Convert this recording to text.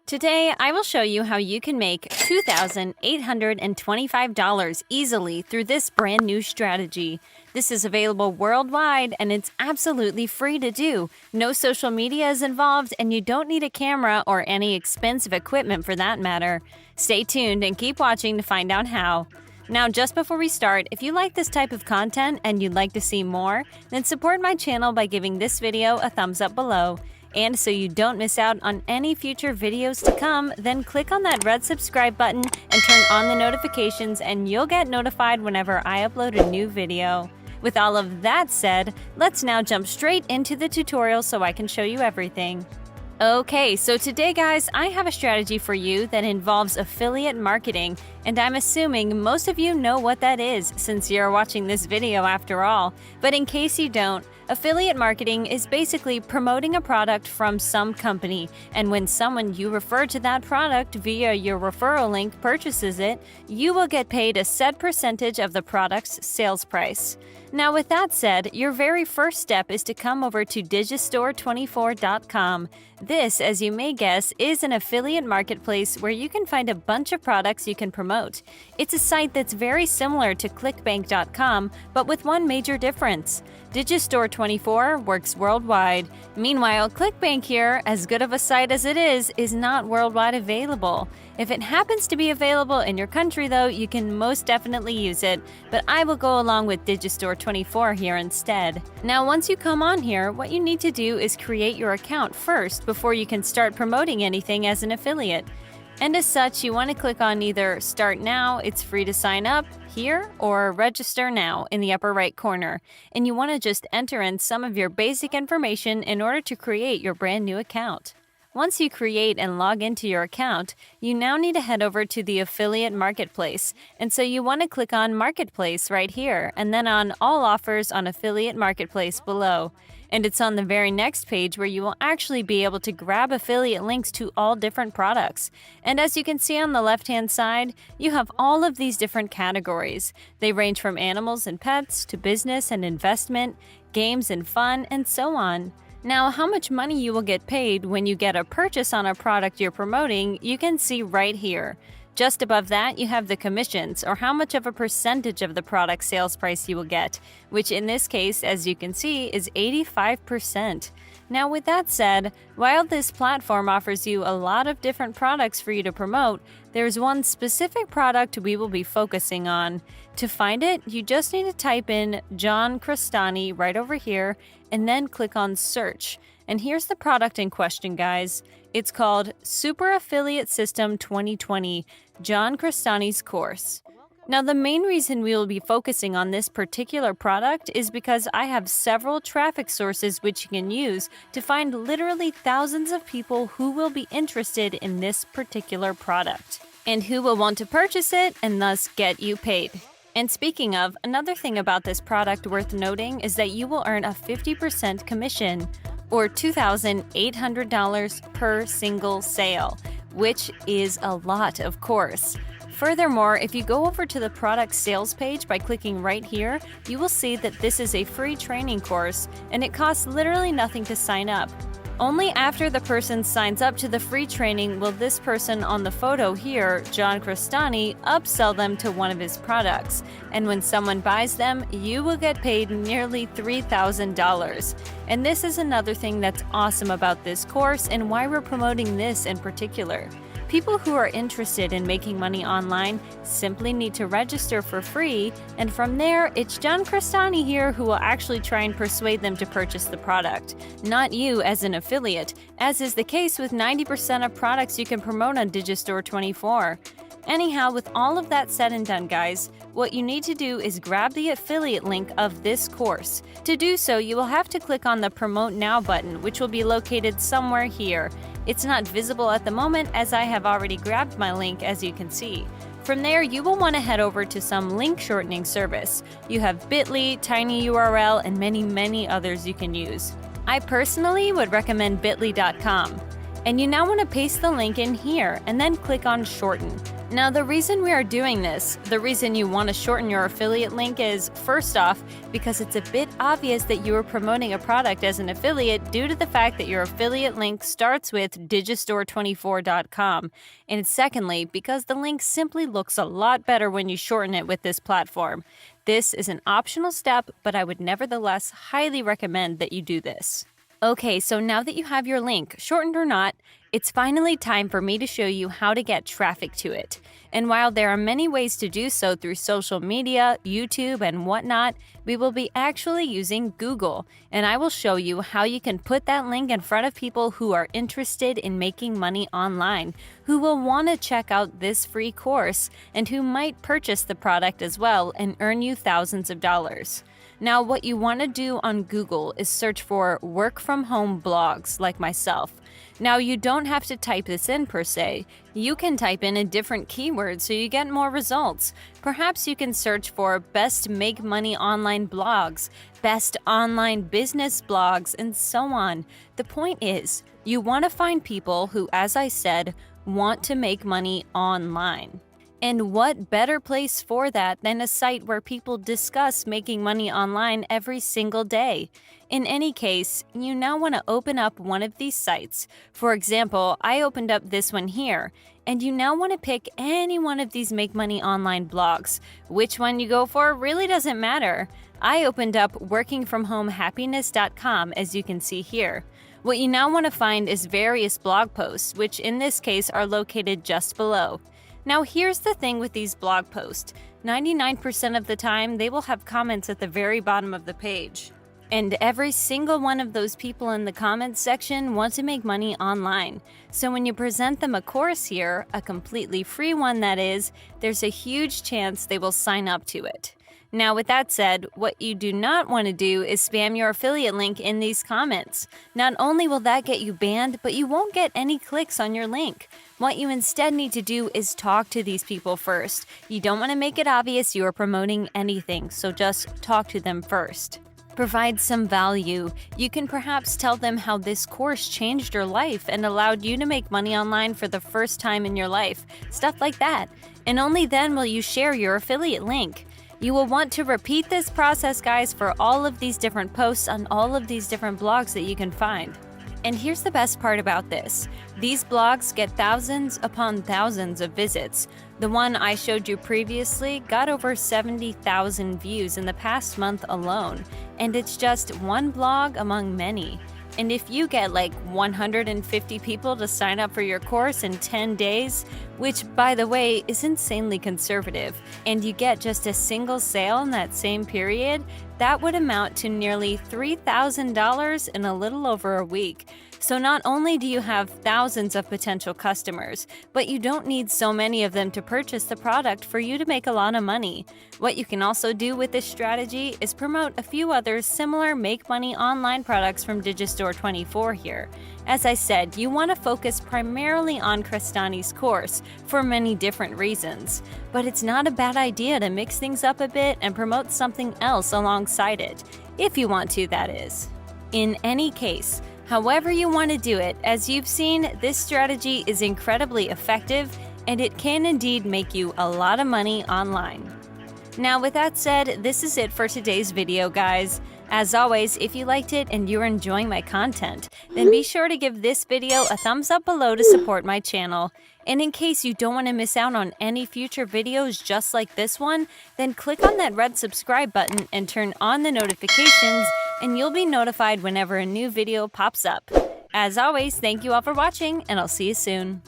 Today, I will show you how you can make $2,825 easily through this brand new strategy. This is available worldwide and it's absolutely free to do. No social media is involved and you don't need a camera or any expensive equipment for that matter. Stay tuned and keep watching to find out how. Now, just before we start, if you like this type of content and you'd like to see more, then support my channel by giving this video a thumbs up below. And so you don't miss out on any future videos to come, then click on that red subscribe button and turn on the notifications and you'll get notified whenever I upload a new video. With all of that said, let's now jump straight into the tutorial so I can show you everything. Okay, so today guys, I have a strategy for you that involves affiliate marketing, and I'm assuming most of you know what that is since you're watching this video after all. But in case you don't, affiliate marketing is basically promoting a product from some company, and when someone you refer to that product via your referral link purchases it, you will get paid a set percentage of the product's sales price. Now with that said, your very first step is to come over to digistore24.com. This, as you may guess, is an affiliate marketplace where you can find a bunch of products you can promote. It's a site that's very similar to clickbank.com, but with one major difference. Digistore24 works worldwide. Meanwhile, ClickBank here, as good of a site as it is not worldwide available. If it happens to be available in your country though, you can most definitely use it, but I will go along with Digistore24 here instead. Now once you come on here, what you need to do is create your account first before you can start promoting anything as an affiliate. And as such, you want to click on either Start Now, it's free to sign up here, or Register Now in the upper right corner. And you want to just enter in some of your basic information in order to create your brand new account. Once you create and log into your account, you now need to head over to the affiliate marketplace. And so you want to click on Marketplace right here, and then on All Offers on Affiliate Marketplace below. And it's on the very next page where you will actually be able to grab affiliate links to all different products. And as you can see on the left-hand side, you have all of these different categories. They range from animals and pets to business and investment, games and fun, and so on. Now, how much money you will get paid when you get a purchase on a product you're promoting, you can see right here. Just above that, you have the commissions, or how much of a percentage of the product sales price you will get, which in this case, as you can see, is 85%. Now with that said, while this platform offers you a lot of different products for you to promote, there's one specific product we will be focusing on. To find it, you just need to type in John Crestani right over here, and then click on Search. And here's the product in question, guys. It's called Super Affiliate System 2020, John Crestani's course. Now, the main reason we will be focusing on this particular product is because I have several traffic sources which you can use to find literally thousands of people who will be interested in this particular product and who will want to purchase it and thus get you paid. And speaking of, another thing about this product worth noting is that you will earn a 50% commission, or $2,800 per single sale, which is a lot, of course. Furthermore, if you go over to the product sales page by clicking right here, you will see that this is a free training course, and it costs literally nothing to sign up. Only after the person signs up to the free training will this person on the photo here, John Crestani, upsell them to one of his products. And when someone buys them, you will get paid nearly $3,000. And this is another thing that's awesome about this course and why we're promoting this in particular. People who are interested in making money online simply need to register for free, and from there, it's John Crestani here who will actually try and persuade them to purchase the product, not you as an affiliate, as is the case with 90% of products you can promote on Digistore24. Anyhow, with all of that said and done, guys, what you need to do is grab the affiliate link of this course. To do so, you will have to click on the Promote Now button, which will be located somewhere here. It's not visible at the moment as I have already grabbed my link, as you can see. From there, you will want to head over to some link shortening service. You have Bitly, TinyURL, and many others you can use. I personally would recommend bitly.com. And you now want to paste the link in here and then click on Shorten. Now, the reason we are doing this, the reason you want to shorten your affiliate link is, first off, because it's a bit obvious that you are promoting a product as an affiliate due to the fact that your affiliate link starts with digistore24.com. And secondly, because the link simply looks a lot better when you shorten it with this platform. This is an optional step, but I would nevertheless highly recommend that you do this. Okay, so now that you have your link, shortened or not, it's finally time for me to show you how to get traffic to it. And while there are many ways to do so through social media, YouTube, and whatnot, we will be actually using Google. And I will show you how you can put that link in front of people who are interested in making money online, who will want to check out this free course, and who might purchase the product as well and earn you thousands of dollars. Now, what you want to do on Google is search for work from home blogs like myself. Now, you don't have to type this in per se. You can type in a different keyword so you get more results. Perhaps you can search for best make money online blogs, best online business blogs, and so on. The point is, you want to find people who, as I said, want to make money online. And what better place for that than a site where people discuss making money online every single day? In any case, you now want to open up one of these sites. For example, I opened up this one here, and you now want to pick any one of these make money online blogs. Which one you go for really doesn't matter. I opened up workingfromhomehappiness.com, as you can see here. What you now want to find is various blog posts, which in this case are located just below. Now, here's the thing with these blog posts. 99% of the time, they will have comments at the very bottom of the page. And every single one of those people in the comments section want to make money online. So when you present them a course here, a completely free one that is, there's a huge chance they will sign up to it. Now, with that said, what you do not want to do is spam your affiliate link in these comments. Not only will that get you banned, but you won't get any clicks on your link. What you instead need to do is talk to these people first. You don't want to make it obvious you are promoting anything, so just talk to them first. Provide some value. You can perhaps tell them how this course changed your life and allowed you to make money online for the first time in your life. Stuff like that. And only then will you share your affiliate link. You will want to repeat this process, guys, for all of these different posts on all of these different blogs that you can find. And here's the best part about this. These blogs get thousands upon thousands of visits. The one I showed you previously got over 70,000 views in the past month alone. And it's just one blog among many. And if you get like 150 people to sign up for your course in 10 days, which by the way is insanely conservative, and you get just a single sale in that same period, that would amount to nearly $3,000 in a little over a week. So not only do you have thousands of potential customers, but you don't need so many of them to purchase the product for you to make a lot of money. What you can also do with this strategy is promote a few other similar make money online products from Digistore24 here. As I said, you want to focus primarily on Crestani's course for many different reasons, but it's not a bad idea to mix things up a bit and promote something else alongside it, if you want to, that is. In any case, however you want to do it, as you've seen, this strategy is incredibly effective and it can indeed make you a lot of money online. Now, with that said, this is it for today's video, guys. As always, if you liked it and you're enjoying my content, then be sure to give this video a thumbs up below to support my channel. And in case you don't want to miss out on any future videos just like this one, then click on that red subscribe button and turn on the notifications, and you'll be notified whenever a new video pops up. As always, thank you all for watching, and I'll see you soon.